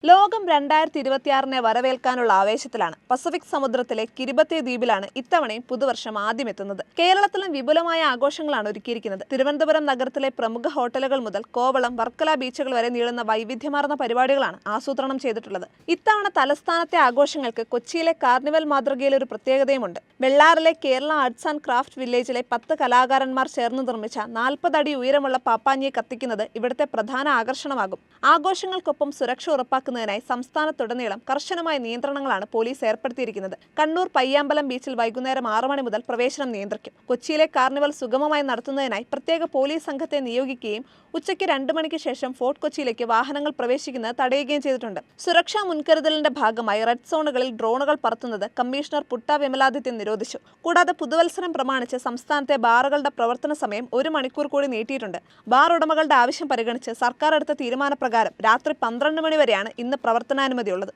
ലോകം 2026-നെ വരവേൽക്കാനുള്ള ആവേശത്തിലാണ്. പസഫിക് സമുദ്രത്തിലെ കിരിബത്തി ദ്വീപിലാണ് ഇത്തവണയും പുതുവർഷം ആദ്യമെത്തുന്നത്. കേരളത്തിലും വിപുലമായ ആഘോഷങ്ങളാണ് ഒരുക്കിയിരിക്കുന്നത്. തിരുവനന്തപുരം നഗരത്തിലെ പ്രമുഖ ഹോട്ടലുകൾ മുതൽ കോവളം, വർക്കല ബീച്ചുകൾ വരെ നീളുന്ന വൈവിധ്യമാർന്ന പരിപാടികളാണ് ആസൂത്രണം ചെയ്തിട്ടുള്ളത്. ഇത്തവണ തലസ്ഥാനത്തെ ആഘോഷങ്ങൾക്ക് കൊച്ചിയിലെ കാർണിവൽ മാതൃകയിൽ ഒരു പ്രത്യേകതയുമുണ്ട്. വെള്ളാറിലെ കേരള ആർട്സ് ആൻഡ് ക്രാഫ്റ്റ് വില്ലേജിലെ 10 കലാകാരന്മാർ ചേർന്ന് നിർമ്മിച്ച 40 അടി ഉയരമുള്ള പാപ്പാഞ്ഞിയെ കത്തിക്കുന്നത് ഇവിടുത്തെ പ്രധാന ആകർഷണമാകും. ആഘോഷങ്ങൾക്കൊപ്പം സുരക്ഷ ഉറപ്പാക്കുന്നതിനായി സംസ്ഥാനത്തുടനീളം കർശനമായ നിയന്ത്രണങ്ങളാണ് പോലീസ് ഏർപ്പെടുത്തിയിരിക്കുന്നത്. കണ്ണൂർ പയ്യാമ്പലം ബീച്ചിൽ വൈകുന്നേരം 6 മണി മുതൽ പ്രവേശനം നിയന്ത്രിക്കും. കൊച്ചിയിലെ കാർണിവൽ സുഗമമായി നടത്തുന്നതിനായി പ്രത്യേക പോലീസ് സംഘത്തെ നിയോഗിക്കുകയും ഉച്ചയ്ക്ക് 2 മണിക്ക് ശേഷം ഫോർട്ട് കൊച്ചിയിലേക്ക് വാഹനങ്ങൾ പ്രവേശിക്കുന്നത് തടയുകയും ചെയ്തിട്ടുണ്ട്. സുരക്ഷാ മുൻകരുതലിന്റെ ഭാഗമായി റെഡ് സോണുകളിൽ ഡ്രോണുകൾ പറത്തുന്നത് കമ്മീഷണർ പുട്ട വിമലാദിത്യൻ നിരോധിച്ചു. കൂടാതെ പുതുവത്സരം പ്രമാണിച്ച് സംസ്ഥാനത്തെ ബാറുകളുടെ പ്രവർത്തന സമയം 1 മണിക്കൂർ കൂടി നീട്ടിയിട്ടുണ്ട്. ബാർ ഉടമകളുടെ ആവശ്യം പരിഗണിച്ച് സർക്കാർ എടുത്ത തീരുമാനപ്രകാരം രാത്രി 12 മണി വരെയാണ് ഇന്ന് പ്രവർത്തനാനുമതിയുള്ളത്.